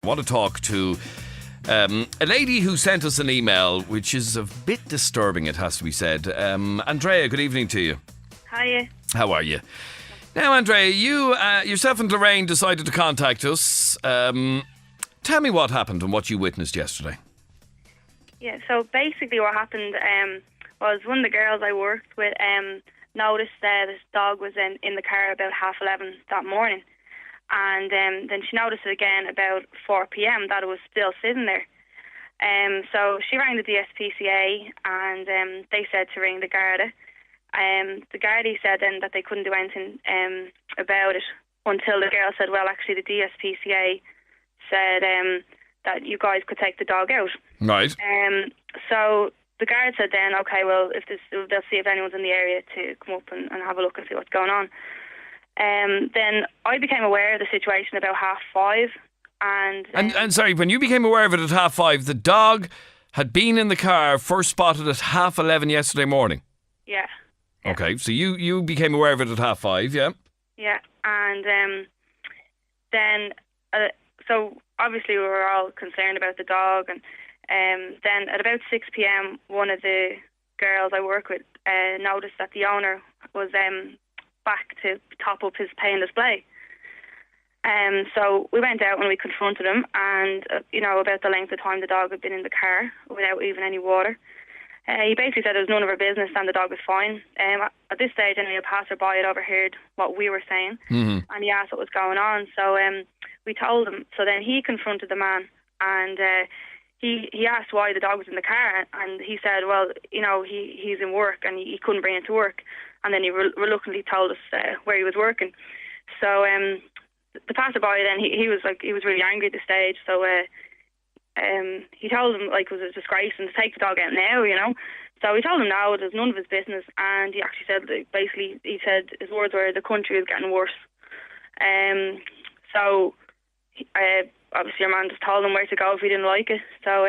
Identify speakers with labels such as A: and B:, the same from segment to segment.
A: want to talk to a lady who sent us an email, which is a bit disturbing, it has to be said. Andrea, good evening to you.
B: Hiya.
A: How are you? Now, Andrea, you yourself and Lorraine decided to contact us. Tell me what happened and what you witnessed yesterday.
B: Yeah, so basically what happened was one of the girls I worked with noticed this dog was in the car about 11:30 that morning. And then she noticed it again about 4 p.m. that it was still sitting there. So she rang the DSPCA and they said to ring the Garda. The Gardaí said then that they couldn't do anything about it until the girl said, well, actually the DSPCA said that you guys could take the dog out.
A: Right.
B: So the guard said then, okay, well, they'll see if anyone's in the area to come up and have a look and see what's going on. Then I became aware of the situation about 5:30. And
A: sorry, when you became aware of it at 5:30, the dog had been in the car first spotted at 11:30 yesterday morning.
B: Yeah.
A: Okay, so you became aware of it at 5:30, yeah?
B: Yeah, and then so obviously we were all concerned about the dog, and then at about 6 p.m, one of the girls I work with noticed that the owner was back to top up his pay and display. So we went out and we confronted him, and about the length of time the dog had been in the car without even any water. He basically said it was none of our business and the dog was fine. At this stage, anyway, a passerby had overheard what we were saying, and he asked what was going on. So we told him. So then he confronted the man, and he asked why the dog was in the car, and he said, well, he's in work and he couldn't bring it to work. And then he reluctantly told us where he was working. So the passerby then he was really angry at the stage. So he told him it was a disgrace and to take the dog out now, So he told him no, it was none of his business. And he actually said he said his words were the country is getting worse. So obviously your man just told him where to go if he didn't like it. So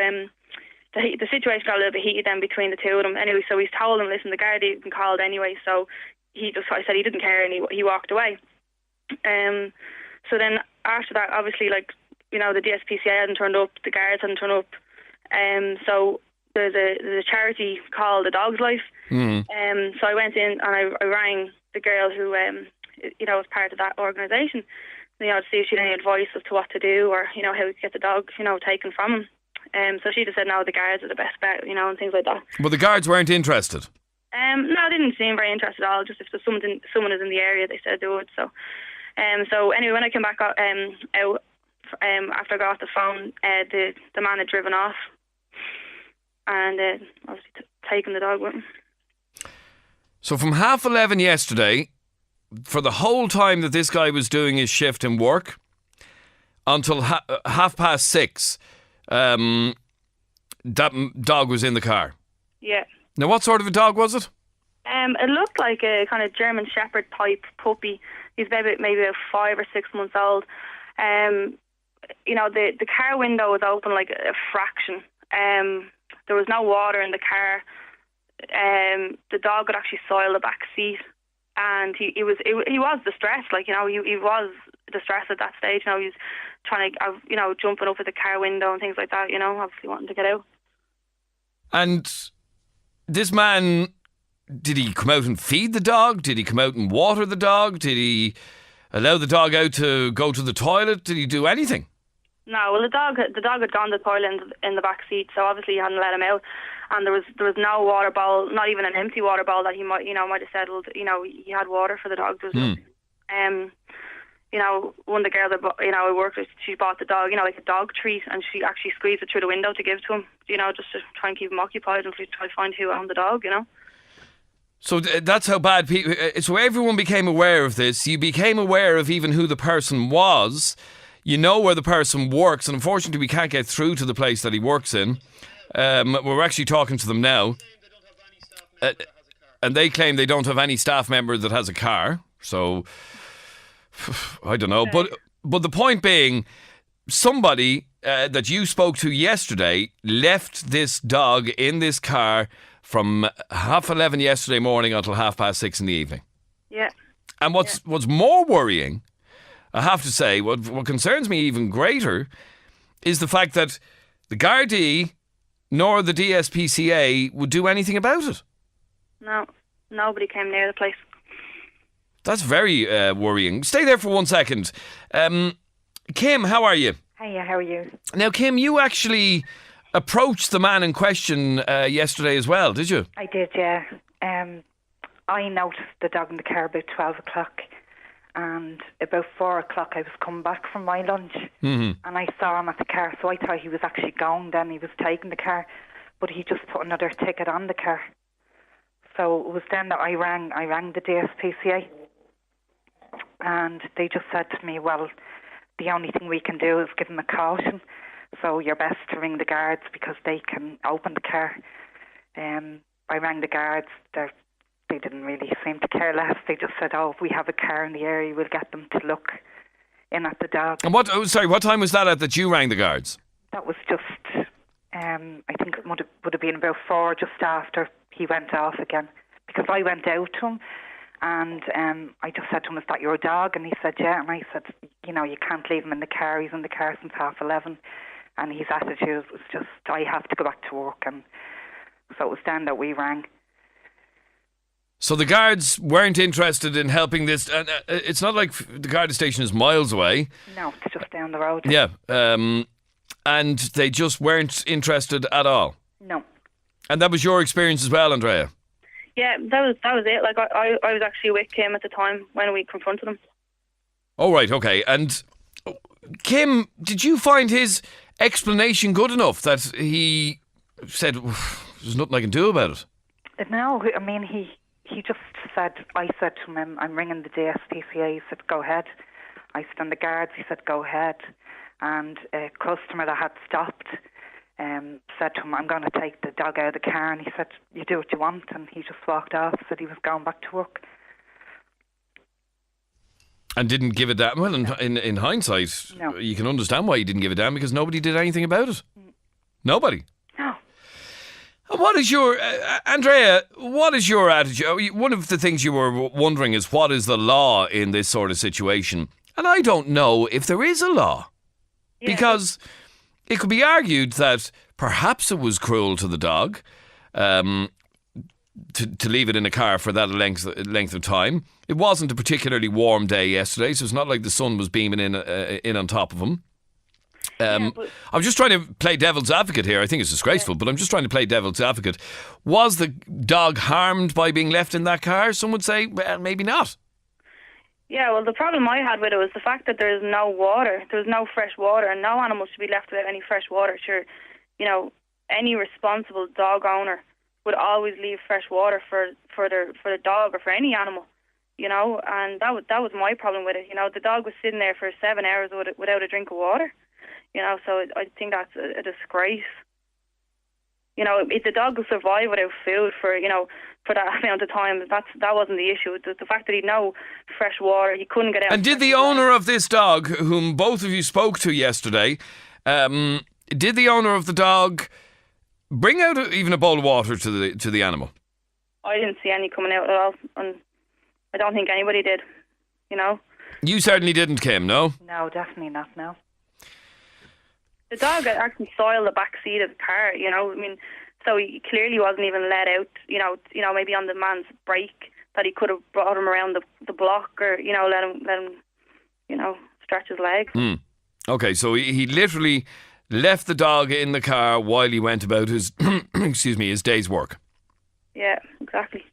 B: the situation got a little bit heated then between the two of them. Anyway, so he's told him, listen, the guard even called anyway. So I said he didn't care and he walked away. So then after that, obviously, the DSPCA hadn't turned up, the guards hadn't turned up. So there's a charity called The Dog's Life. So I went in and I rang the girl who was part of that organisation, to see if she had any advice as to what to do or how we could get the dog taken from him. So she just said no, the guards are the best bet, and things like that.
A: But the guards weren't interested?
B: No, they didn't seem very interested at all. Just if there's someone is in the area, they said they would. So so anyway, when I came back out after I got off the phone, the man had driven off and obviously taken the dog with him.
A: So from 11:30 yesterday, for the whole time that this guy was doing his shift in work, until 6:30, that dog was in the car. Yeah. Now, what sort of a dog was it?
B: It looked like a kind of German Shepherd type puppy. He's maybe about 5 or 6 months old. The car window was open like a fraction. There was no water in the car. The dog had actually soiled the back seat, and he was distressed. He was distressed at that stage. He was trying to, jumping up at the car window and things like that. Obviously wanting to get out. And
A: this man, did he come out and feed the dog? Did he come out and water the dog? Did he allow the dog out to go to the toilet? Did he do anything?
B: No, well, the dog had gone to the toilet in the back seat, so obviously he hadn't let him out. And there was no water bowl, not even an empty water bowl that he might have settled. He had water for the dog. One of the girls that I worked with, she bought the dog, like a dog treat, and she actually squeezed it through the window to give to him, just to try and keep him occupied and try to find who owned the dog,
A: So that's how bad people... So everyone became aware of this. You became aware of even who the person was. You know where the person works, and unfortunately we can't get through to the place that he works in. We're actually talking to them now. And they claim they don't have any staff member that has a car. So, I don't know. But the point being, somebody that you spoke to yesterday left this dog in this car from 11:30 yesterday morning until 6:30 in the evening.
B: Yeah.
A: And what's more worrying, I have to say, what concerns me even greater, is the fact that the Gardaí nor the DSPCA would do anything about it.
B: No, nobody came near the place.
A: That's very worrying. Stay there for 1 second. Kim, how are you?
C: Hiya, how are you?
A: Now, Kim, you actually approached the man in question yesterday as well, did you?
C: I did, yeah. I noticed the dog in the car about 12 o'clock, and about 4 o'clock I was coming back from my lunch, and I saw him at the car, so I thought he was actually going then. He was taking the car, but he just put another ticket on the car. So it was then that I rang the DSPCA, and they just said to me, well, the only thing we can do is give him a caution, so you're best to ring the guards because they can open the car. I rang the guards. They didn't really seem to care less. They just said, oh, if we have a car in the area, we'll get them to look in at the dog.
A: And what time was that you rang the guards?
C: That was just, I think it would have been about 4, just after he went off again. Because I went out to him, and I just said to him, is that your dog? And he said, yeah. And I said, you can't leave him in the car. He's in the car since 11:30. And his attitude was just, I have to go back to work. And so it was then that we rang.
A: So the guards weren't interested in helping this. It's not like the guard station is miles away.
C: No, it's just down the road.
A: Yeah. And they just weren't interested at all.
C: No.
A: And that was your experience as well, Andrea?
B: Yeah, that was it. Like I was actually with Kim at the time when we confronted him.
A: Oh, right, okay. And Kim, did you find his explanation good enough that he said, there's nothing I can do about it?
C: No, I mean, he just said, I said to him, I'm ringing the DSPCA. He said, go ahead. I said, and the guards, he said, go ahead. And a customer that had stopped said to him, I'm going to take the dog out of the car. And he said, you do what you want. And he just walked off, said he was going back to work.
A: And didn't give a damn. Well, in hindsight,
C: no.
A: You can understand why he didn't give a damn, because nobody did anything about it. Nobody.
C: No.
A: What is your, Andrea, what is your attitude? One of the things you were wondering is what is the law in this sort of situation? And I don't know if there is a law. Yeah. Because it could be argued that perhaps it was cruel to the dog to leave it in a car for that length of time. It wasn't a particularly warm day yesterday, so it's not like the sun was beaming in on top of him. I'm just trying to play devil's advocate here. I think it's disgraceful, but I'm just trying to play devil's advocate. Was the dog harmed by being left in that car? Some would say, well, maybe not.
B: Yeah, well, the problem I had with it was the fact that there's no water. There's no fresh water, and no animal should be left without any fresh water. Sure, any responsible dog owner would always leave fresh water for the dog or for any animal, and that was my problem with it. The dog was sitting there for 7 hours without a drink of water. So I think that's a disgrace. If the dog could survive without food for that amount of time, that wasn't the issue. The fact that he'd no fresh water, he couldn't get out.
A: And did the owner of this dog, whom both of you spoke to yesterday, did the owner of the dog bring out even a bowl of water to the animal?
B: I didn't see any coming out at all, and I don't think anybody did.
A: You certainly didn't, Kim, no?
C: No, definitely not, no.
B: The dog actually soiled the back seat of the car, so he clearly wasn't even let out, maybe on the man's brake, that he could have brought him around the block or, let him, stretch his legs.
A: Okay, so he literally left the dog in the car while he went about his, his day's work.
B: Yeah, exactly.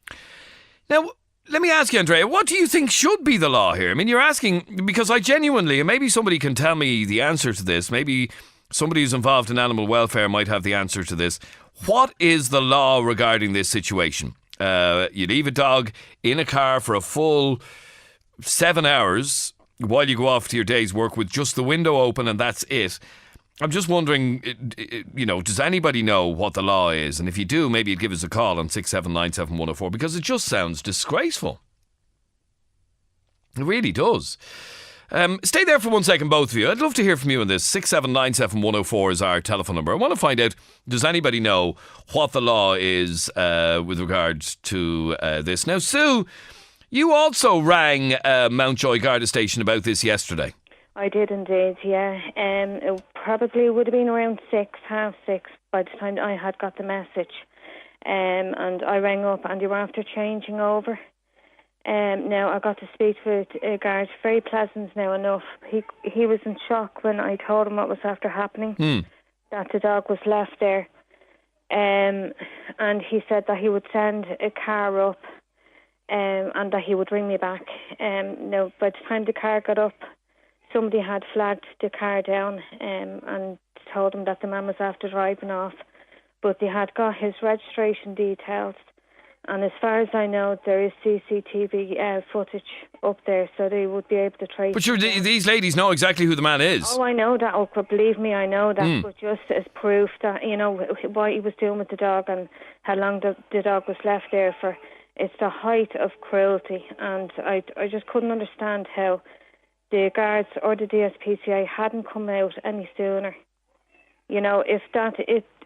A: Now, let me ask you, Andrea, what do you think should be the law here? I mean, you're asking, because I genuinely, and maybe somebody can tell me the answer to this, maybe somebody who's involved in animal welfare might have the answer to this. What is the law regarding this situation? You leave a dog in a car for a full 7 hours while you go off to your day's work with just the window open and that's it. I'm just wondering, does anybody know what the law is? And if you do, maybe you'd give us a call on 6797104, because it just sounds disgraceful. It really does. Stay there for 1 second, both of you. I'd love to hear from you on this. 6797104 is our telephone number. I want to find out, does anybody know what the law is with regards to this? Now, Sue, you also rang Mountjoy Garda Station about this yesterday.
D: I did indeed, yeah. It probably would have been around 6:30 by the time I had got the message. And I rang up and they were after changing over. Now I got to speak with a guard, very pleasant now enough. He was in shock when I told him what was after happening, that the dog was left there. And he said that he would send a car up and that he would ring me back. Now, by the time the car got up, somebody had flagged the car down and told him that the man was after driving off. But they had got his registration details. And as far as I know, there is CCTV footage up there, so they would be able to trace.
A: But sure, these ladies know exactly who the man is.
D: Oh, I know that. Oh, believe me, I know that. But just as proof that, what he was doing with the dog and how long the dog was left there for, it's the height of cruelty. And I just couldn't understand how the guards or the DSPCA hadn't come out any sooner. If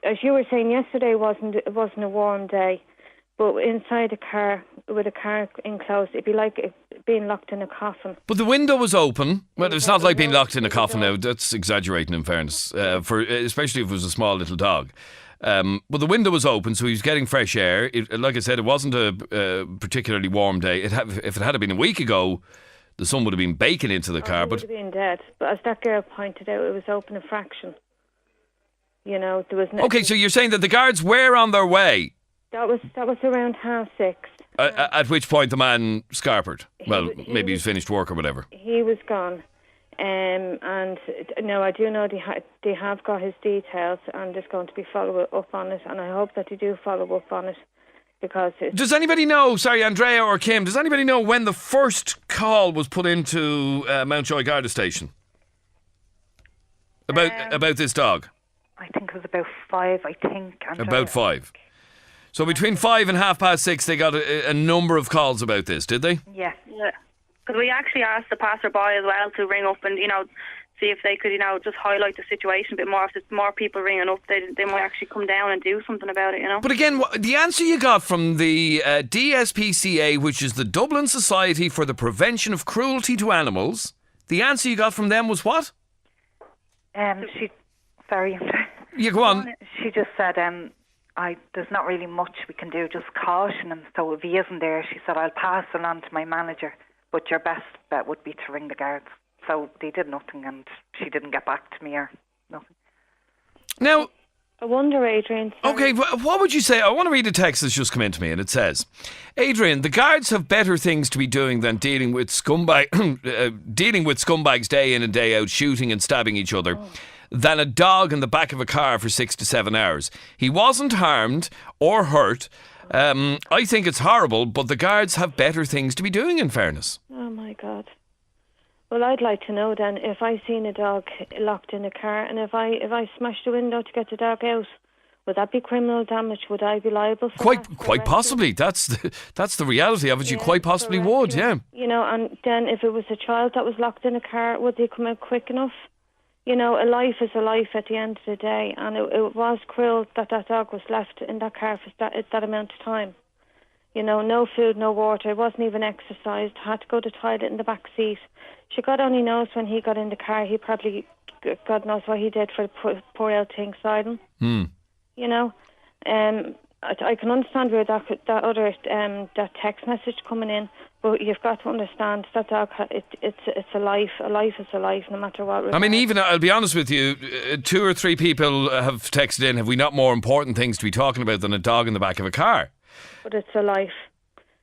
D: as you were saying yesterday, it wasn't a warm day. But inside a car, with a car enclosed, it'd be like being locked in a coffin.
A: But the window was open. Well, it's not like being locked in a coffin now. That's exaggerating, in fairness, especially if it was a small little dog. But the window was open, so he was getting fresh air. Like I said, it wasn't a particularly warm day. If it had been a week ago, the sun would have been baking into the car.
D: It would have been dead. But as that girl pointed out, it was open a fraction. There was no...
A: Okay, so you're saying that the guards were on their way.
D: That was around 6:30.
A: At which point the man scarpered. Maybe he's finished work or whatever.
D: He was gone. And no, I do know they have got his details and there's going to be follow up on it. And I hope that they do follow up on it. Because
A: does anybody know, Andrea or Kim, does anybody know when the first call was put into Mountjoy Garda Station? About this dog?
C: I think it was about 5,
A: About 5. So between 5 and 6:30, they got a number of calls about this, did they?
C: Yeah.
B: Because we actually asked the passerby as well to ring up and, see if they could, just highlight the situation a bit more. If there's more people ringing up, they might actually come down and do something about it,
A: But again, the answer you got from the DSPCA, which is the Dublin Society for the Prevention of Cruelty to Animals, the answer you got from them was what?
C: Sorry.
A: Yeah, go on.
C: She just said, there's not really much we can do, just caution him. So if he isn't there, she said, I'll pass it on to my manager, but your best bet would be to ring the guards. So they did nothing and she didn't get back to me or nothing.
A: Now,
D: I wonder, Adrian.
A: Okay, what would you say? I want to read a text that's just come into me and it says, Adrian, the guards have better things to be doing than dealing with scumbags day in and day out, shooting and stabbing each other. Than a dog in the back of a car for 6 to 7 hours. He wasn't harmed or hurt. I think it's horrible, but the guards have better things to be doing, in fairness.
D: Oh, my God. Well, I'd like to know then, if I seen a dog locked in a car and if I smashed the window to get the dog out, would that be criminal damage? Would I be liable for that?
A: Quite possibly. That's the reality of it. You quite possibly would, yeah.
D: And then if it was a child that was locked in a car, would they come out quick enough? A life is a life at the end of the day, and it was cruel that dog was left in that car for that amount of time. No food, no water, it wasn't even exercised, had to go to the toilet in the back seat. God only knows when he got in the car, he probably, God knows what he did for the poor old thing beside him. I can understand where that text message coming in, but you've got to understand that dog, it's a life. A life is a life, no matter what. I
A: mean, even, I'll be honest with you, 2 or 3 people have texted in, have we not more important things to be talking about than a dog in the back of a car?
D: But it's a life.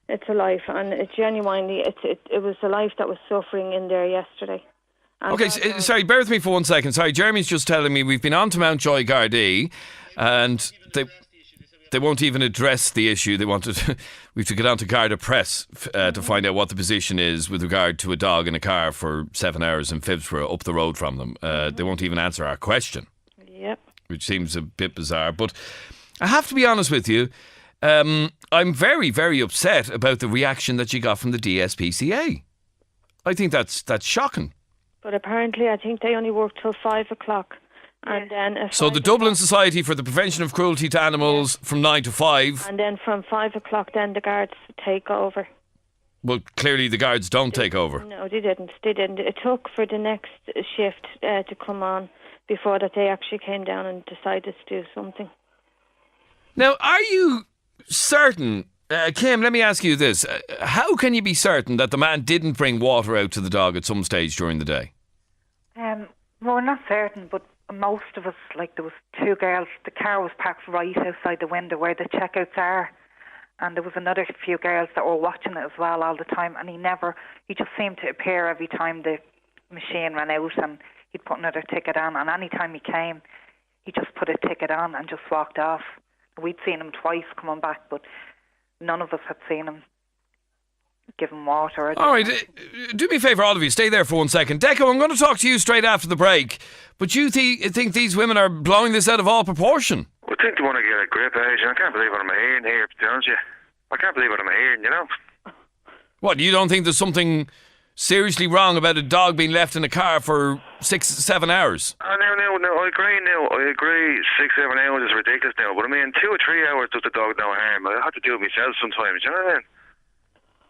D: It's a life, and it genuinely, it was a life that was suffering in there yesterday. And
A: okay, sorry, bear with me for 1 second. Sorry, Jeremy's just telling me we've been on to Mountjoy Gardaí, and they won't even address the issue. They wanted we have to get on to Garda Press to find out what the position is with regard to a dog in a car for 7 hours in Phibsborough up the road from them. They won't even answer our question.
D: Yep.
A: Which seems a bit bizarre. But I have to be honest with you, I'm very, very upset about the reaction that you got from the DSPCA. I think that's shocking.
D: But apparently I think they only work till 5 o'clock. And then
A: so the Dublin Society for the Prevention of Cruelty to Animals from 9 to 5.
D: And then from 5 o'clock then the guards take over.
A: Well, clearly the guards don't take over.
D: No, they didn't. It took for the next shift to come on before that they actually came down and decided to do something.
A: Now, are you certain, Kim, let me ask you this. How can you be certain that the man didn't bring water out to the dog at some stage during the day?
C: Well, we're not certain, but most of us, like there was two girls, the car was parked right outside the window where the checkouts are, and there was another few girls that were watching it as well all the time, and he just seemed to appear every time the machine ran out, and he'd put another ticket on, and any time he came, he just put a ticket on and just walked off. We'd seen him twice coming back, but none of us had seen him give him water.
A: All right, do me a favour, all of you, stay there for 1 second. Deco, I'm going to talk to you straight after the break, but you think these women are blowing this out of all proportion?
E: I think they want to get a grip, Adrian. I can't believe what I'm hearing here, to be honest with you. I can't believe what I'm hearing, you know.
A: What, you don't think there's something seriously wrong about a dog being left in a car for 6-7 hours?
E: No, I agree now. I agree 6-7 hours is ridiculous now, but I mean 2 or 3 hours does the dog no harm. I have to do it myself sometimes, you know what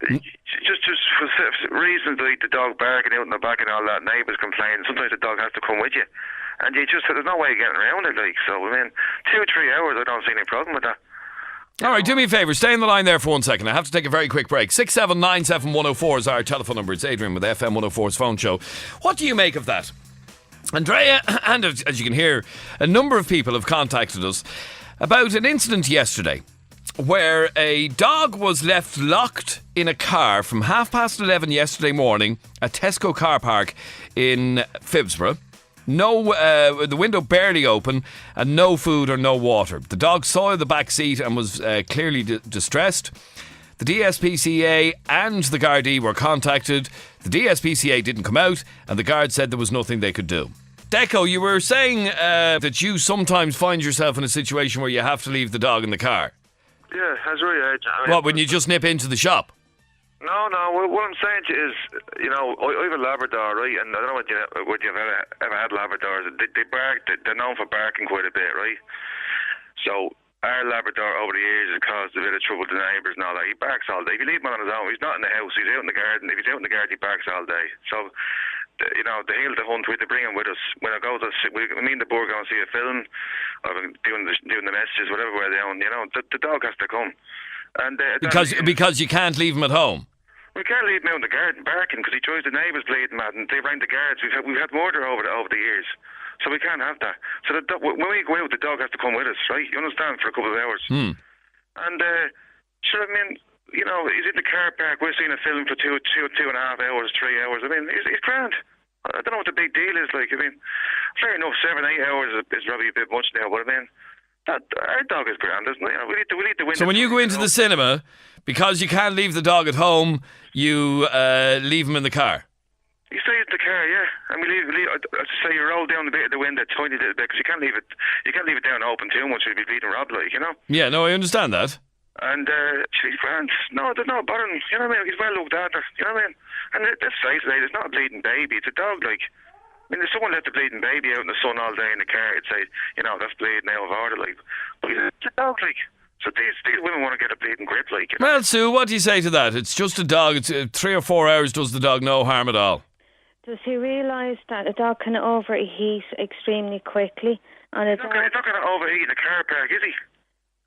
E: I mean? Just for reasons like the dog barking out in the back and all that, neighbours complaining, sometimes the dog has to come with you. And there's no way of getting around it, like, so, I mean, 2 or 3 hours, I don't see any problem with that.
A: All right, do me a favour, stay on the line there for 1 second. I have to take a very quick break. 6797104 is our telephone number. It's Adrian with FM104's phone show. What do you make of that? Andrea, and as you can hear, a number of people have contacted us about an incident yesterday where a dog was left locked in a car from 11:30 yesterday morning at Tesco car park in Phibsborough. The window barely open and no food or no water. The dog soiled the back seat and was clearly distressed. The DSPCA and the Gardaí were contacted. The DSPCA didn't come out and the guard said there was nothing they could do. Deco, you were saying that you sometimes find yourself in a situation where you have to leave the dog in the car.
E: Yeah, that's right, Adrian.
A: What, when you just nip into the shop?
E: No, what I'm saying to you is, you know, I have a Labrador, right, and I don't know what you've ever had Labradors. They bark, they're known for barking quite a bit, right? So our Labrador over the years has caused a bit of trouble to the neighbours and all that. He barks all day. If you leave him on his own, he's not in the house, he's out in the garden. If he's out in the garden, he barks all day. So, you know, the hill, the hunt, we have to bring him with us. When I go to, me and the board go and see a film, or doing the messages, whatever we're doing, you know, the dog has to come. And
A: because you can't leave him at home.
E: We can't leave him out in the garden barking because he drives the neighbours bleeding mad, and they rang the guards. We've had murder over the years, so we can't have that. So when we go out, the dog has to come with us, right? You understand? For a couple of hours. And sure, I mean, you know, he's in the car park. We're seeing a film for 2.5 hours, 3 hours. I mean, he's grand. I don't know what the big deal is. Like, I mean, fair enough, 7-8 hours is probably a bit much now, but I mean, our dog is grand, isn't it? You know, we need to win.
A: So when you go into the cinema, because you can't leave the dog at home, you leave him in the car.
E: You stay in the car, yeah. And we leave. Say you roll down a bit of the window, tiny little bit, because you can't leave it down open too much. You'll be bleeding Rob, like, you know.
A: Yeah, no, I understand that.
E: And she's grand. No, there's no bothering. You know what I mean? He's well looked after. You know what I mean? And let's face it, it's not a bleeding baby. It's a dog, like. I mean, if someone left a bleeding baby out in the sun all day in the car, it'd say, you know, that's bleeding out of order, like. But it's a dog, like. So these women want to get a bleeding grip, like. You know?
A: Well, Sue, what do you say to that? It's just a dog. It's 3 or 4 hours does the dog no harm at all. Does he realise that a dog can overheat extremely quickly? And
E: it's not going to overheat in a car park, is he?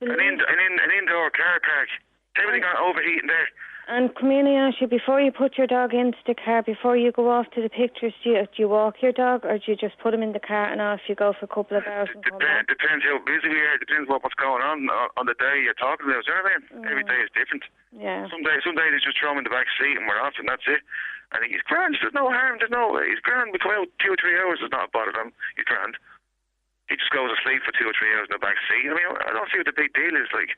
E: An indoor car park. Everything going to overheat in there.
D: And can I ask you, before you put your dog into the car, before you go off to the pictures, do you walk your dog, or do you just put him in the car and off you go for a couple of hours and come back?
E: Depends how busy we are. Depends what's going on the day you're talking about. Do you know what I mean? Every day is different.
D: Yeah.
E: Some days they just throw him in the back seat and we're off, and that's it. And he's grand. There's no harm. He's grand. We come out 2 or 3 hours. It's not bothered him. He's grand. He just goes to sleep for 2 or 3 hours in the back seat. I mean, I don't see what the big deal is. Like,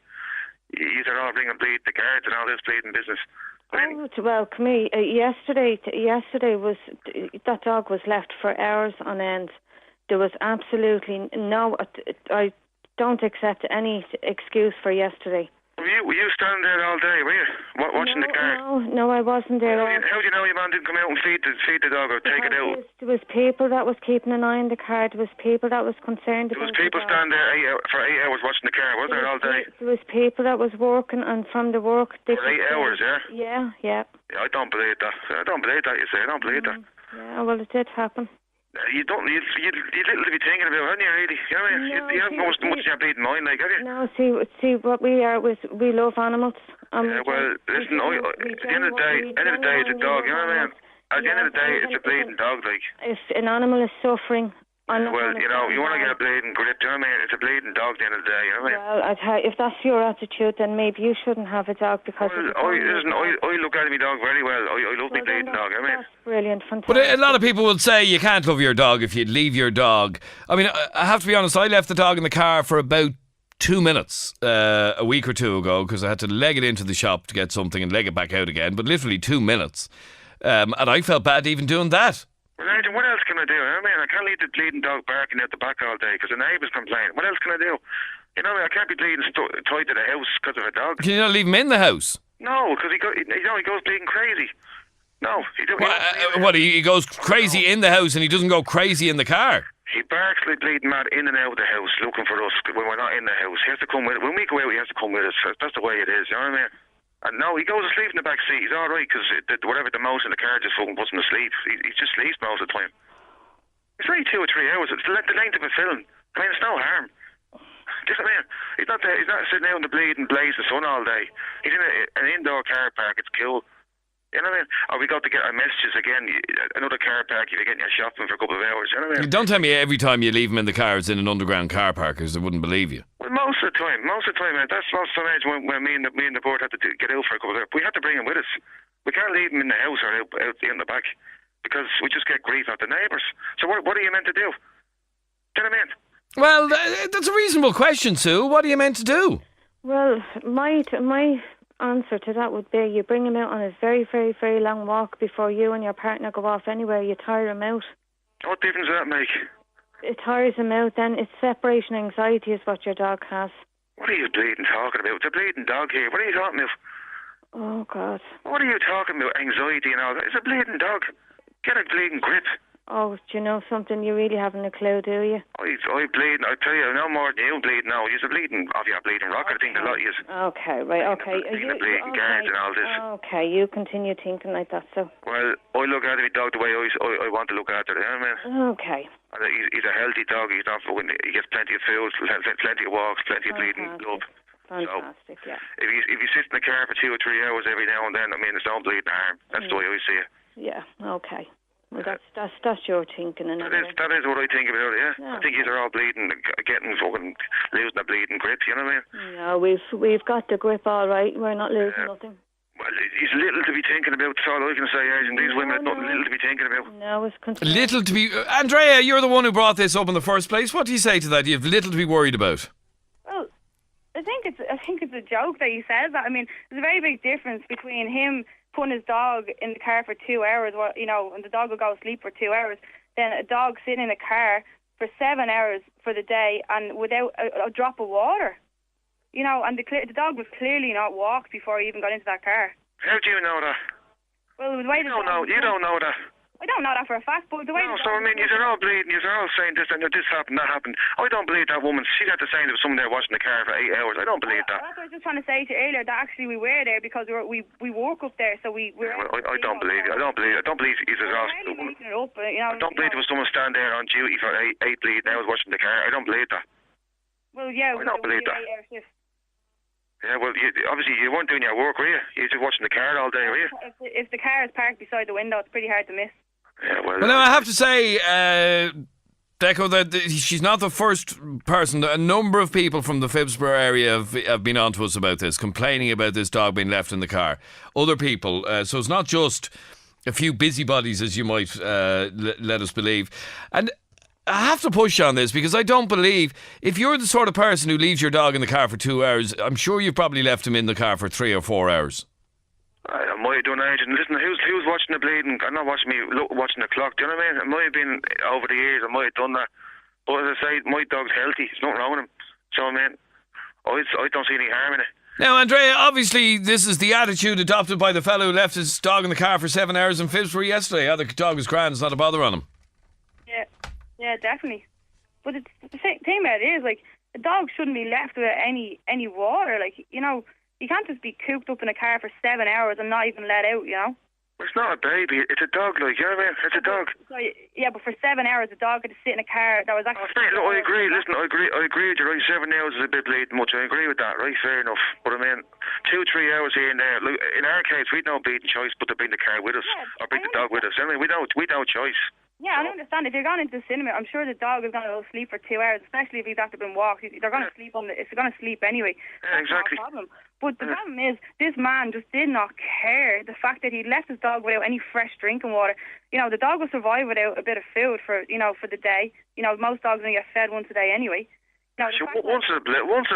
E: they're all bringing the guards and all this bleeding business. I mean,
D: well, yesterday was that dog was left for hours on end. There was absolutely no. I don't accept any excuse for yesterday.
E: I Were you standing there all day, were you? Watching the car?
D: No, I wasn't there.
E: How do you know your man didn't come out and feed the dog or take it out?
D: There was people that was keeping an eye on the car. There was people that was concerned about
E: There was people standing there for 8 hours watching the car, was there all day?
D: There was people that was working, and from the work...
E: For 8 hours,
D: yeah? Yeah.
E: I don't believe that. I don't believe that, you say. I don't believe that.
D: Yeah, well, it did happen.
E: You little to be thinking about, haven't you, really? You know what I mean? You haven't much in your bleeding mind, like, have you?
D: No, see, what we are, we love animals.
E: Well, listen, at the end of the day, it's a dog, you know what I mean? At the end of the day, it's a bleeding dog, like.
D: If an animal is suffering...
E: Well, you want to get a bleeding grip, do you know what I mean? It's a bleeding dog at the end of the day, you know what I mean?
D: Well, I tell you, if that's your attitude, then maybe you shouldn't have a dog because...
E: Well, I look at my dog very well. I love my bleeding dog, you know what I mean?
D: That's brilliant, fantastic.
A: But a lot of people will say you can't love your dog if you leave your dog. I mean, I have to be honest, I left the dog in the car for about 2 minutes a week or two ago because I had to leg it into the shop to get something and leg it back out again, but literally 2 minutes. And I felt bad even doing that.
E: Well, Adrian, what else can I do? I mean, I can't leave the bleeding dog barking out the back all day because the neighbours complain. What else can I do? You know, I can't be bleeding tied to the house because of a dog.
A: Can you not leave him in the house?
E: No, because he goes bleeding crazy. No, he
A: goes crazy in the house and he doesn't go crazy in the car?
E: He barks like bleeding mad in and out of the house looking for us when we're not in the house. He has to come with. When we go out, he has to come with us. That's the way it is, you know what I mean? And no, he goes to sleep in the back seat. He's all right because whatever the mouse in the car just fucking puts him to sleep. He just sleeps most of the time. It's only 2 or 3 hours. It's the length of a film. I mean, it's no harm. Just, I mean, he's not sitting out in the bleeding blaze of sun all day. He's in an indoor car park. It's cool. You know what I mean? Or we got to get our messages again. Another car park, you're getting your shopping for a couple of hours. You know what I mean?
A: Don't tell me every time you leave him in the car it's in an underground car park because they wouldn't believe you.
E: Well, most of the time, that's most of the age when me and the board had to get out for a couple of hours. We had to bring him with us. We can't leave him in the house or out in the back because we just get grief at the neighbours. So what are you meant to do? Do you know what I mean?
A: Well, that's a reasonable question, Sue. What are you meant to do?
D: Well, my answer to that would be you bring him out on a very, very, very long walk before you and your partner go off anywhere. You tire him out.
E: What difference does that make?
D: It tires him out. Then it's separation anxiety is what your dog has.
E: What are you bleeding talking about? It's a bleeding dog here. What are you talking about?
D: Oh, God.
E: What are you talking about? Anxiety and all that. It's a bleeding dog. Get a bleeding grip.
D: Oh, do you know something? You really haven't a clue, do you?
E: I bleed. I tell you, no more than you bleed now. You're bleeding off your bleeding rock. I think a lot of you.
D: Okay, right, okay.
E: The bleeding guards and all this.
D: Okay, you continue thinking like that, so.
E: Well, I look after my dog the way I want to look after it, you know what I mean?
D: Okay.
E: He's a healthy dog. He's not fucking. He gets plenty of food, plenty of walks, plenty of bleeding love.
D: Fantastic,
E: so,
D: yeah.
E: If he sits in the car for 2 or 3 hours every now and then, I mean, it's no bleeding harm. That's the way I see it.
D: Yeah, okay. Well, that's your thinking.
E: That is what I think about it, yeah. I think he's all bleeding, getting fucking, losing the bleeding grip, you know what I mean?
D: No, we've got the grip all right. We're not losing nothing.
E: Well, he's little to be thinking about, that's all I can say, Adrian. These women have nothing little to be thinking about.
D: No, it's
A: little to be... Andrea, you're the one who brought this up in the first place. What do you say to that? You have little to be worried about.
B: Well, I think it's a joke that he says that. I mean, there's a very big difference between him putting his dog in the car for 2 hours, you know, and the dog will go to sleep for 2 hours, then a dog sitting in a car for 7 hours for the day and without a drop of water. You know, and the dog was clearly not walked before he even got into that car.
E: How do you know that?
B: Well, the way
E: you don't know that.
B: I don't know that for a fact, but the way...
E: No, so I mean, you're all bleeding, you're all saying this and this happened, that happened. I don't believe that woman. She had to say there was someone there watching the car for 8 hours. I don't believe that.
B: That's what I was just trying to say to you earlier, that actually we were there because we work up there, so we were...
E: I don't believe it. I don't believe he's a lost woman. I don't believe there was someone standing there on duty for 8 bleeding hours watching the car. I don't believe that.
B: Well, yeah,
E: I don't believe that. Yeah, well, obviously you weren't doing your work, were you? You were just watching the car all day, were you?
B: If the car is parked beside the window, it's pretty hard to miss.
E: Yeah, well,
A: now I have to say, Deco, that she's not the first person. A number of people from the Phibsborough area have been on to us about this, complaining about this dog being left in the car. Other people, so it's not just a few busybodies, as you might let us believe. And I have to push on this because I don't believe, if you're the sort of person who leaves your dog in the car for 2 hours, I'm sure you've probably left him in the car for 3 or 4 hours.
E: I might have done, Adrian. Listen, who's watching the bleeding? I'm not watching watching the clock. Do you know what I mean? It might have been over the years. I might have done that. But as I say, my dog's healthy. There's nothing wrong with him. So I mean, I don't see any harm in it.
A: Now, Andrea, obviously this is the attitude adopted by the fellow who left his dog in the car for 7 hours in Phibsborough yesterday. The dog was grand, it's not a bother on him.
B: Yeah, definitely. But the thing about it is, like, a dog shouldn't be left without any water. Like, you know, you can't just be cooped up in a car for 7 hours and not even let out, you know?
E: It's not a baby, it's a dog, like, you know what I mean? It's a dog.
B: So, yeah, but for 7 hours, the dog had to sit in a car that was actually...
E: No, I agree, listen, I agree with you, right? 7 hours is a bit bleeding much, I agree with that, right? Fair enough. But I mean, 2-3 hours here and there. Look, in our case, we'd no bleeding choice but to bring the car with us, or bring the dog with us. I mean, we don't choice.
B: Yeah, I understand. If you're going into the cinema, I'm sure the dog is going to sleep for 2 hours, especially if he's after been walked. They're going to sleep it's going to sleep anyway.
E: Yeah, exactly.
B: That's not a problem. But the problem is, this man just did not care. The fact that he left his dog without any fresh drinking water. You know, the dog will survive without a bit of food for the day. You know, most dogs only get fed once a day anyway. You know,
E: once in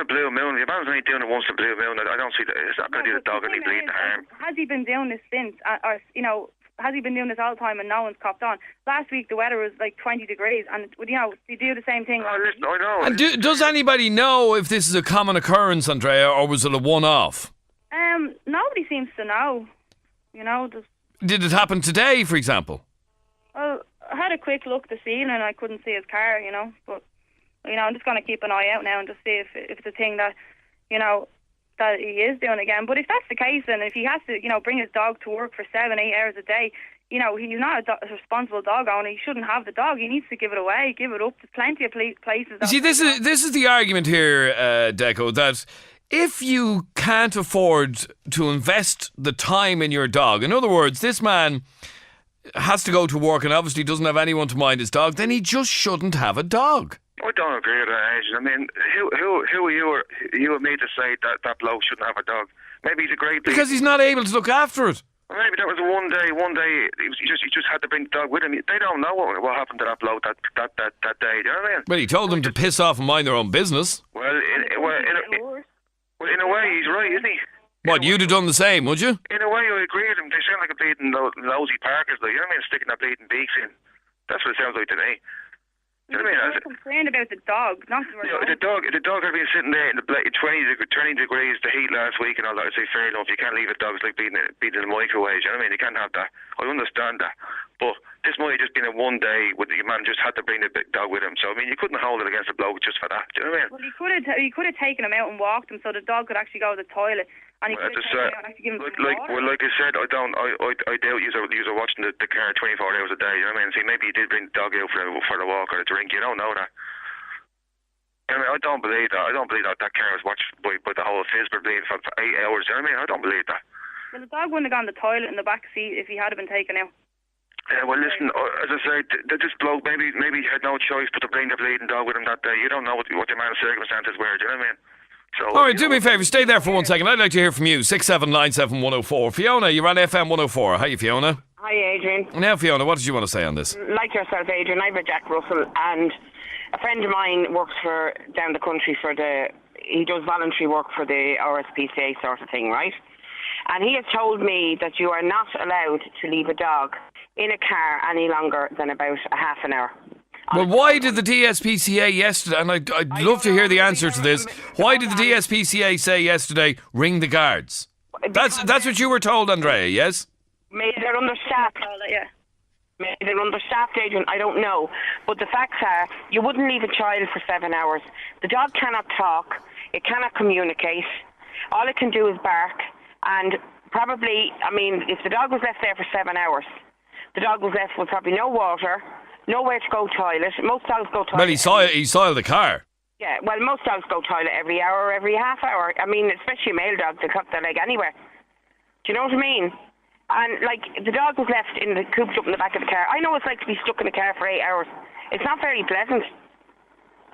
E: a blue moon, the man's only doing it once in a blue moon. I don't see that. It's not going to do the dog any bleeding harm.
B: Has he been doing this since? Or, you know, has he been doing this all the time and no one's copped on? Last week the weather was like 20 degrees and, you know, they do the same thing.
E: Listen, I know.
A: And does anybody know if this is a common occurrence, Andrea, or was it a one-off?
B: Nobody seems to know. You know,
A: Did it happen today, for example?
B: Well, I had a quick look this evening and I couldn't see his car, you know, but, you know, I'm just going to keep an eye out now and just see if it's a thing that, you know, that he is doing again. But if that's the case, and if he has to, you know, bring his dog to work for 7-8 hours a day, you know, he's not a responsible dog owner. He shouldn't have the dog. He needs to give it away, give it up. There's plenty of places.
A: You see, this is the argument here, Deco, that if you can't afford to invest the time in your dog, in other words, this man has to go to work and obviously doesn't have anyone to mind his dog, then he just shouldn't have a dog.
E: I don't agree with that, Adrian. I mean, who are you or me to say that bloke shouldn't have a dog? Maybe he's a great...
A: Because he's not able to look after it.
E: Maybe that was one day he just had to bring the dog with him. They don't know what happened to that bloke that day, do you know what I mean?
A: Well, he told them to piss off and mind their own business.
E: Well, in a way, he's right, isn't he?
A: What, you'd have done the same, would you?
E: In a way, I agree with him. They sound like a bleeding nosy Parkers, like, you know what I mean? Sticking their bleeding beaks in. That's what it sounds like to me. You know what I mean?
B: I'm concerned about the dog, not the
E: dog had been sitting there in the 20 degrees, the heat last week and all that. I'd say fair enough. You can't leave a dog. It's like being in a microwave. You know what I mean? You can't have that. I understand that. But this might have just been a one day where the man just had to bring the big dog with him. So, I mean, you couldn't hold it against the bloke just for that. Do you know what I mean?
B: Well, he could have taken him out and walked him so the dog could actually go to the toilet. And he could have taken him out and actually given him some water.
E: Like I said, I doubt you are watching the car 24 hours a day. You know what I mean? See, maybe he did bring the dog out for a walk or a drink. You don't know that. I mean, I don't believe that. I don't believe that car was watched by the whole Phibsborough bleeding for 8 hours. You know what I mean? I don't believe that.
B: Well, the dog wouldn't have gone to the toilet in the back seat if he had been taken out.
E: Yeah, well, listen, as I said, this bloke maybe he had no choice but to bring the bleeding dog with him that day. You don't know what the man's circumstances were. Do you know what I mean? So,
A: all right, do me a favour, stay there for 1 second. I'd like to hear from you. 6797104. Fiona, you're on FM104. Hi, Fiona.
F: Hi, Adrian.
A: Now, Fiona, what did you want to say on this?
F: Like yourself, Adrian, I'm a Jack Russell, and a friend of mine works for down the country he does voluntary work for the RSPCA sort of thing, right? And he has told me that you are not allowed to leave a dog in a car any longer than about a half an hour.
A: Well, why did the DSPCA yesterday, and I'd love to hear the answer to this, why did the DSPCA say yesterday, ring the guards? That's what you were told, Andrea, yes?
F: Maybe they're understaffed. Maybe they're understaffed, Adrian, I don't know. But the facts are, you wouldn't leave a child for 7 hours. The dog cannot talk, it cannot communicate, all it can do is bark, and probably, I mean, if the dog was left there for 7 hours, the dog was left with probably no water, nowhere to go toilet. Most dogs go toilet.
A: Well, he soiled the car.
F: Yeah, well, most dogs go toilet every hour or every half hour. I mean, especially male dogs, they cock their leg anywhere. Do you know what I mean? And, like, the dog was left cooped up in the back of the car. I know what it's like to be stuck in a car for 8 hours. It's not very pleasant.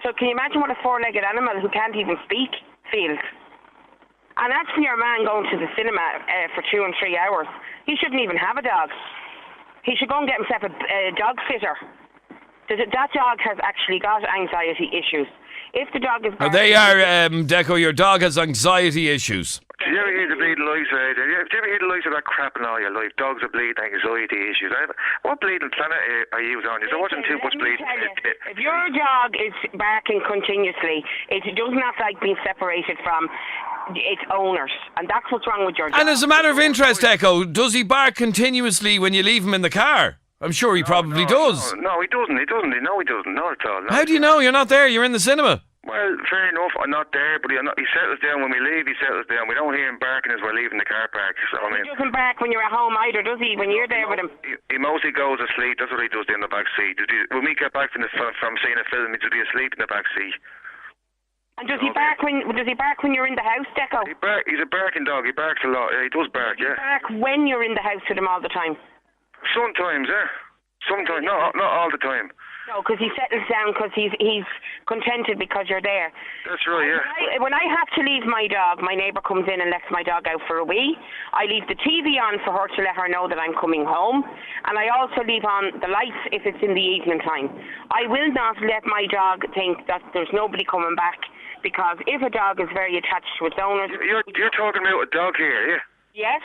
F: So can you imagine what a four-legged animal who can't even speak feels? And as for your man going to the cinema for 2 and 3 hours, he shouldn't even have a dog. He should go and get himself a dog sitter. That dog has actually got anxiety issues. If the dog is...
A: they are, Deco, your dog has anxiety issues.
E: Did you ever hear the bleeding lies? Did you ever hear the lies of that crap in all your life? Dogs are bleeding anxiety issues. What bleeding planet are you on? There wasn't too much bleeding.
F: If your dog is barking continuously, it does not like being separated from its owners, and that's what's wrong with your dog.
A: And as a matter of interest, Echo, does he bark continuously when you leave him in the car? I'm sure he probably does.
E: No, he doesn't. He doesn't. No, he doesn't. Not at all. No.
A: How do you know? You're not there. You're in the cinema.
E: Well, fair enough. I'm not there, but he settles down when we leave. He settles down. We don't hear him barking as we're leaving the car park. So, I mean,
F: He doesn't bark when you're at home either, does he? When you're there with him.
E: he mostly goes to sleep. That's what he does in the back seat. When we get back from seeing a film, he'll be asleep in the back seat.
F: And does he bark when you're in the house, Deco?
E: He's a barking dog. He barks a lot. Yeah, he does bark.
F: Does he bark when you're in the house with him all the time?
E: Sometimes, yeah. Sometimes, not all the time.
F: No, because he settles down because he's contented because you're there.
E: That's right, yeah.
F: When I have to leave my dog, my neighbour comes in and lets my dog out for a wee. I leave the TV on for her to let her know that I'm coming home. And I also leave on the lights if it's in the evening time. I will not let my dog think that there's nobody coming back, because if a dog is very attached to its owners...
E: You're talking about a dog here, yeah?
F: Yes.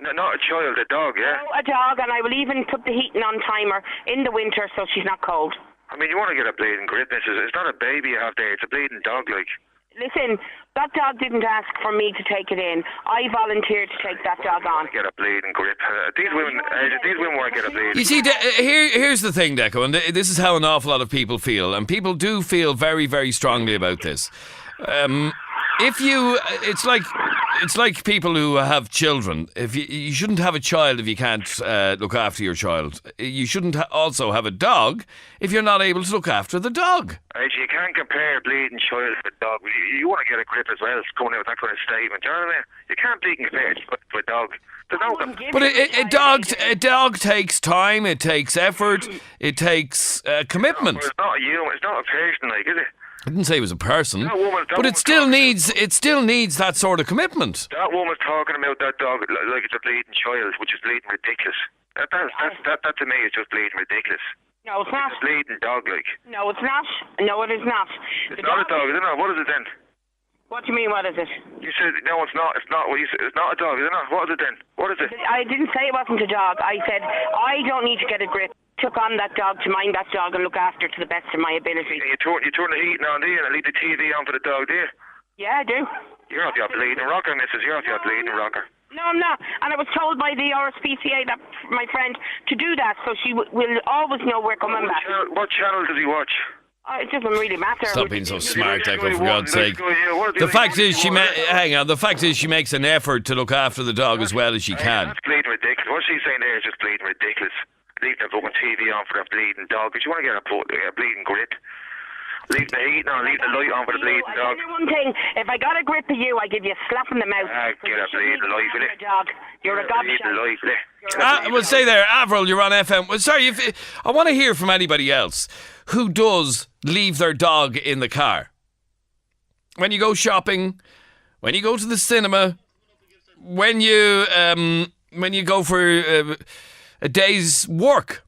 E: No, not a child, a dog, yeah?
F: No, a dog, and I will even put the heating on timer in the winter so she's not cold.
E: I mean, you want to get a bleeding grip, missus. It's not a baby you have there, it's a bleeding dog, like.
F: Listen, that dog didn't ask for me to take it in. I volunteered to take that dog on.
E: Get a bleeding grip. These women want to get a bleeding.
A: You see, here's the thing, Deco, and this is how an awful lot of people feel, and people do feel very, very strongly about this. It's like people who have children. If you shouldn't have a child if you can't look after your child. You shouldn't also have a dog if you're not able to look after the dog.
E: You can't compare a bleeding child with a dog. You want to get a grip as well. It's coming out with that kind of statement. Do you know what I mean? You can't bleed compare it to a dog.
A: But a dog takes time. It takes effort. It takes commitment.
E: It's not a human. It's not a person, like, is it?
A: I didn't say it was a person, but it still needs that sort of commitment.
E: That woman's talking about that dog like it's a bleeding child, which is bleeding ridiculous. That to me is just bleeding ridiculous.
F: No, it's not.
E: It's a bleeding dog, like.
F: No, it's not. No, it is not.
E: It's not a dog, is it not? What is it then?
F: What do you mean, what is it?
E: You said, no, it's not. It's not. It's not a dog, is it not? What is it then? What is it?
F: I didn't say it wasn't a dog. I said, I don't need to get a grip. Took on that dog to mind that dog and look after it to the best of my ability.
E: You turn the heating on, do you? And leave the TV on for the dog, do you?
F: Yeah, I do.
E: You're off your bleeding rocker, missus. You're off your bleeding rocker.
F: No, I'm not. And I was told by the RSPCA, that my friend, to do that, so she will always know we're coming back.
E: What channel does he watch?
F: It doesn't really matter.
A: Stop being so smart, Deco, for God's sake. The fact is, she makes an effort to look after the dog as well as she can.
E: That's bleeding ridiculous. What she's saying there is just bleeding ridiculous. Leave the fucking TV on for the bleeding dog. But you want to get a bleeding grip. Leave the heat on, leave the light on for the bleeding dog.
F: I'll tell you one thing, if I got a grip of you, I give you a slap in the mouth.
E: Get a bleeding light, will you?
F: Dog. You're a gobshite.
A: Well, stay there. Avril, you're on FM. Well, sorry, I want to hear from anybody else who does leave their dog in the car. When you go shopping, when you go to the cinema, when you go for a day's work.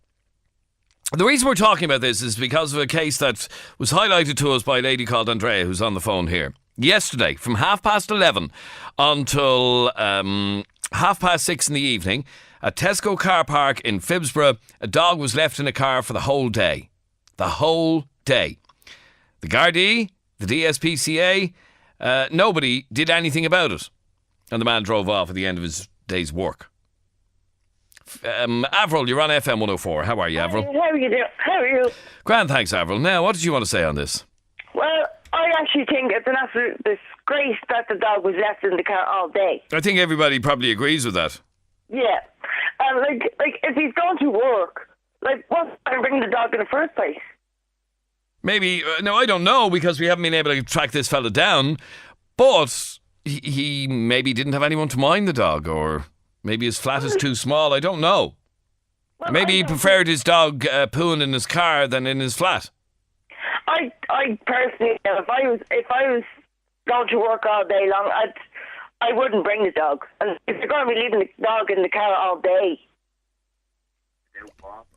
A: The reason we're talking about this is because of a case that was highlighted to us by a lady called Andrea, who's on the phone here. Yesterday, from 11:30 until 6:30 in the evening, at Tesco car park in Phibsborough, a dog was left in a car for the whole day. The whole day. The Gardaí, the DSPCA, nobody did anything about it. And the man drove off at the end of his day's work. Avril, you're on FM104. How are you, Avril?
G: How are you doing? How are you?
A: Grand, thanks, Avril. Now, what did you want to say on this?
G: Well, I actually think it's an absolute disgrace that the dog was left in the car all day.
A: I think everybody probably agrees with that.
G: Yeah. Like if he's going to work, like, what's going to bring the dog in the first place?
A: Maybe, no, I don't know, because we haven't been able to track this fella down, but he maybe didn't have anyone to mind the dog, or maybe his flat is too small. I don't know. Well, maybe he preferred his dog pooing in his car than in his flat.
G: I personally, if I was going to work all day long, I wouldn't bring the dog. And if you're going to be leaving the dog in the car all day,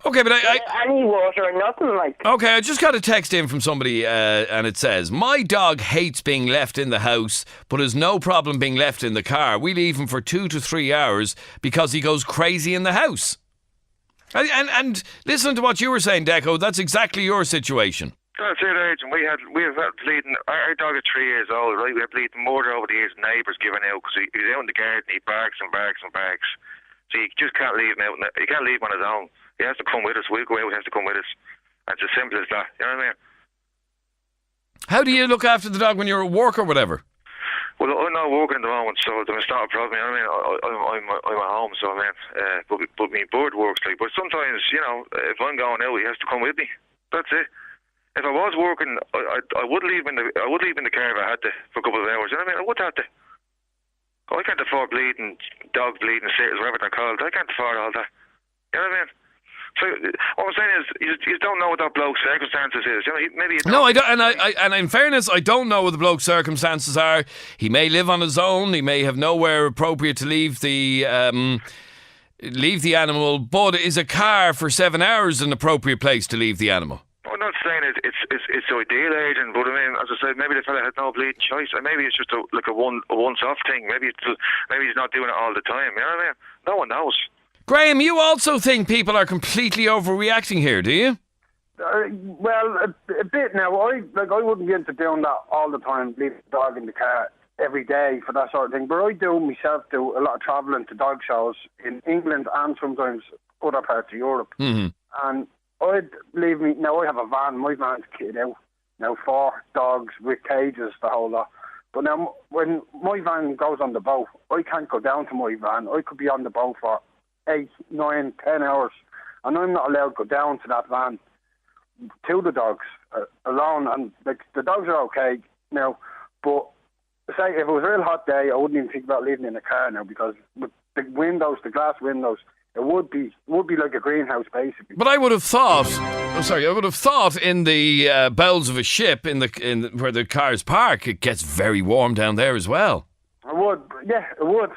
A: okay, but
G: any water or nothing like.
A: Okay, I just got a text in from somebody, and it says, "My dog hates being left in the house, but has no problem being left in the car. We leave him for 2 to 3 hours because he goes crazy in the house." And listen to what you were saying, Deco. That's exactly your situation.
E: That's it, Adrian. We have had bleeding. Our dog is 3 years old, right? We have bleeding more over the years. Neighbours giving out because he's out in the garden. He barks and barks and barks. So you just can't leave him out. You can't leave him on his own. He has to come with us. We'll go out. He has to come with us. It's as simple as that. You know what I mean?
A: How do you look after the dog when you're at work or whatever?
E: Well, I'm not working at the moment, so it's not a problem. You know what I mean? I'm at home, so I mean, but my bird works like. But sometimes, you know, if I'm going out, he has to come with me. That's it. If I was working, I would leave in the car if I had to for a couple of hours. You know what I mean? I would have to. I can't afford bleeding, dog bleeding, sitters, whatever they're called. I can't afford all that. You know what I mean? So what I'm saying is, you don't know what that bloke's circumstances is. You know, maybe.
A: No, I don't. And in fairness, I don't know what the bloke's circumstances are. He may live on his own. He may have nowhere appropriate to leave the animal. But is a car for 7 hours an appropriate place to leave the animal?
E: I'm not saying it's ideal, Adrian, but I mean, as I said, maybe the fella had no bleeding choice, or maybe it's just a once-off thing. Maybe he's not doing it all the time. You know what I mean? No one knows.
A: Graham, you also think people are completely overreacting here, do you?
H: Well, a bit now. I wouldn't be into doing that all the time, leaving the dog in the car every day for that sort of thing. But I do myself do a lot of travelling to dog shows in England and sometimes other parts of Europe.
A: Mm-hmm.
H: And I'd leave me. Now I have a van. My van's kitted out. Now 4 dogs with cages, the whole lot. But now when my van goes on the boat, I can't go down to my van. I could be on the boat for 8, 9, 10 hours, and I'm not allowed to go down to that van to the dogs alone. And like the dogs are okay now, but say if it was a real hot day, I wouldn't even think about leaving in the car now, because with the windows, the glass windows, it would be like a greenhouse basically.
A: But I would have thought, in the bowels of a ship, in where the cars park, it gets very warm down there as well.
H: It would, yeah, it would.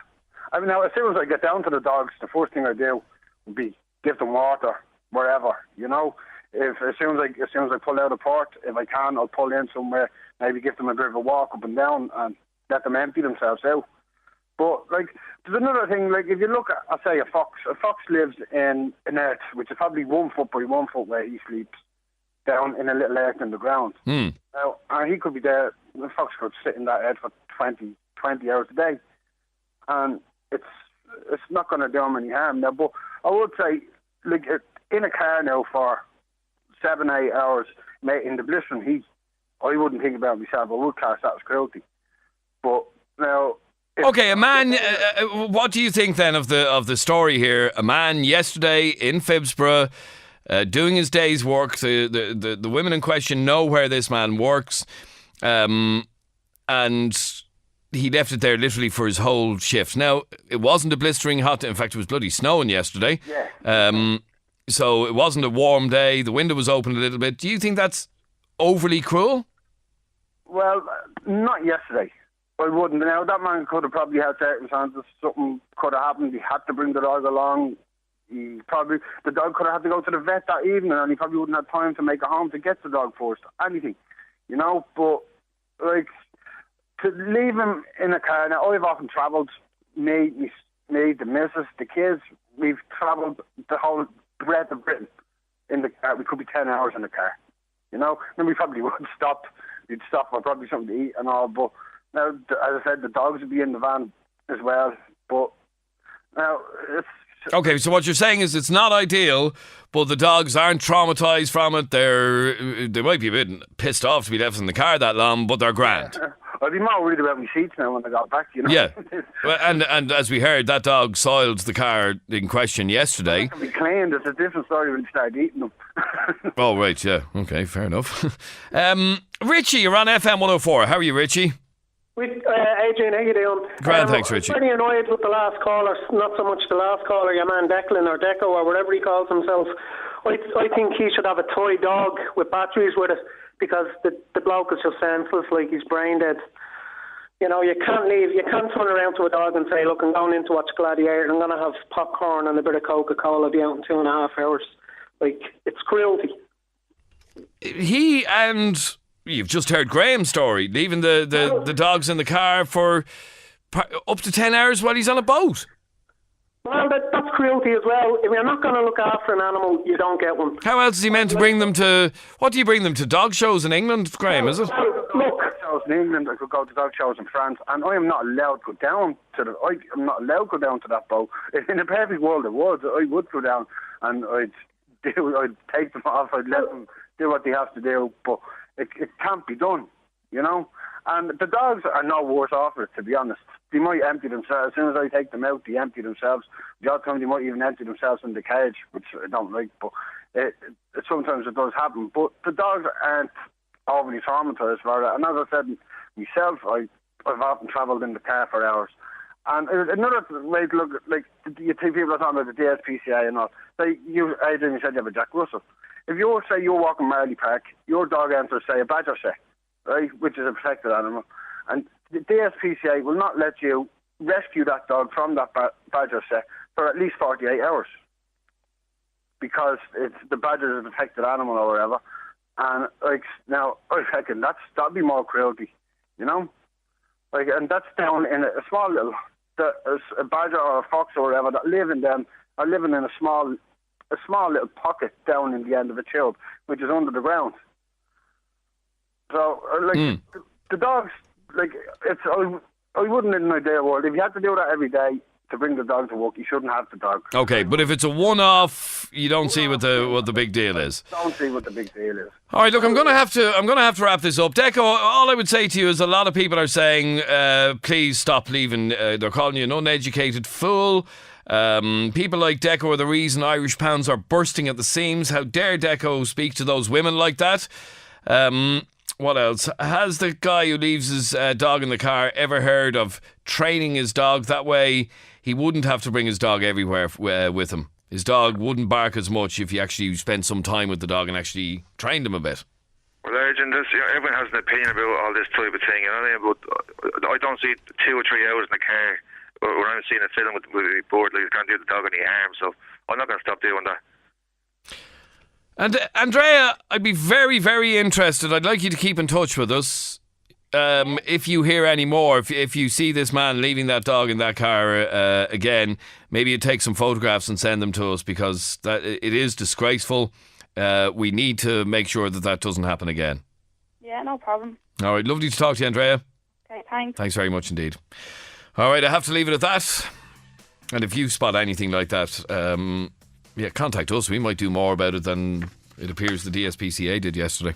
H: I mean, now as soon as I get down to the dogs, the first thing I do would be give them water wherever. You know, as soon as I pull out of port, if I can, I'll pull in somewhere, maybe give them a bit of a walk up and down, and let them empty themselves out. But like, there's another thing. Like, if you look at, I'll say a fox lives in an earth which is probably 1 foot by 1 foot where he sleeps, down in a little earth in the ground.
A: Mm.
H: Now, and he could be there. The fox could sit in that earth for 20 hours a day, and it's not going to do him any harm now. But I would say, like, in a car now for 7, 8 hours, mate, in the blistering heat, I wouldn't think about myself. I would class that as cruelty. But now,
A: okay, a man. What do you think then of the story here? A man yesterday in Phibsborough, doing his day's work. The women in question know where this man works, and he left it there literally for his whole shift. Now, it wasn't a blistering hot day. In fact, it was bloody snowing yesterday.
H: Yeah.
A: So it wasn't a warm day. The window was open a little bit. Do you think that's overly cruel?
H: Well, not yesterday. I wouldn't. Now, that man could have probably had circumstances. Something could have happened. He had to bring the dog along. The dog could have had to go to the vet that evening, and he probably wouldn't have time to make it home to get the dog first. Anything, you know. But like, to leave him in a car. Now, I've often travelled. Me, the missus, the kids. We've travelled the whole breadth of Britain in the car. We could be 10 hours in the car, you know. Then we probably would stop. We'd stop for probably something to eat and all. But now, as I said, the dogs would be in the van as well. But now it's.
A: Okay, so what you're saying is it's not ideal, but the dogs aren't traumatised from it. They might be a bit pissed off to be left in the car that long, but they're grand.
H: I'd be more worried about my seats now when I got back, you know.
A: Yeah, and as we heard, that dog soiled the car in question yesterday.
H: It can be cleaned. It's a different story when you start eating them.
A: Oh, right, yeah. Okay, fair enough. Richie, you're on FM104. How are you, Richie?
I: Adrian, how you doing?
A: Grand, thanks, Richie.
I: I'm pretty annoyed with the last caller, not so much the last caller, your man Declan or Deco or whatever he calls himself. I think he should have a toy dog with batteries with it, because the bloke is just senseless, like he's brain dead. You know, you can't turn around to a dog and say, look, I'm going in to watch Gladiator and I'm going to have popcorn and a bit of Coca-Cola, be out in 2.5 hours. Like, it's cruelty.
A: He and... You've just heard Graham's story, leaving the dogs in the car for up to 10 hours while he's on a boat.
I: Well, that's cruelty as well. If you're not going to look after an animal, you don't get one.
A: How else is he meant to bring them to... What do you bring them to? Dog shows in England, Graham, is it?
I: Look,
H: shows in England, I could go to dog shows in France, and I am not allowed to go down to I'm not allowed to go down to that boat. In a perfect world, I would go down, and I'd take them off, I'd let them do what they have to do, but it can't be done, you know. And the dogs are no worse off for it, to be honest. They might empty themselves. As soon as I take them out, they empty themselves. The odd time they might even empty themselves in the cage, which I don't like, but sometimes it does happen. But the dogs aren't overly traumatised for it. And as I said myself, I've often travelled in the car for hours. And another way to look, like, you see people are talking about the DSPCA and all. Like you, Adrian, you said you have a Jack Russell. If you say you're walking Marley Park, your dog enters, say, a badger set, right, which is a protected animal, and the DSPCA will not let you rescue that dog from that badger set for at least 48 hours because the badger is a protected animal or whatever. And like now, I reckon that'd be more cruelty, you know. Like, and that's down in a small little, a badger or a fox or whatever that living in a small little pocket down in the end of a tube, which is under the ground. So, like, the dogs, like, I wouldn't in an ideal world. If you had to do that every day to bring the dog to work, you shouldn't have the dog.
A: Okay, but if it's a one-off, you don't see what the big deal is.
H: Don't see what the big deal is.
A: All right, look, I'm going to have to wrap this up. Deco, all I would say to you is a lot of people are saying, please stop leaving. They're calling you an uneducated fool. People like Deco are the reason Irish pounds are bursting at the seams. How dare Deco speak to those women like that? What else? Has the guy who leaves his dog in the car ever heard of training his dog? That way he wouldn't have to bring his dog everywhere with him. His dog wouldn't bark as much if you actually spent some time with the dog and actually trained him a bit.
E: Well, Adrian, everyone has an opinion about all this type of thing, you know what I mean? But I don't see 2 or 3 hours in the car when I'm seeing a film with the board, like, you can't do the dog any harm, so I'm not going to stop doing that.
A: And Andrea, I'd be very, very interested. I'd like you to keep in touch with us. If you hear any more, if you see this man leaving that dog in that car again, maybe you take some photographs and send them to us, because it is disgraceful. We need to make sure that doesn't happen again.
B: Yeah, no problem.
A: All right, lovely to talk to you, Andrea.
B: Okay, thanks.
A: Thanks very much indeed. All right, I have to leave it at that. And if you spot anything like that, contact us. We might do more about it than it appears the DSPCA did yesterday.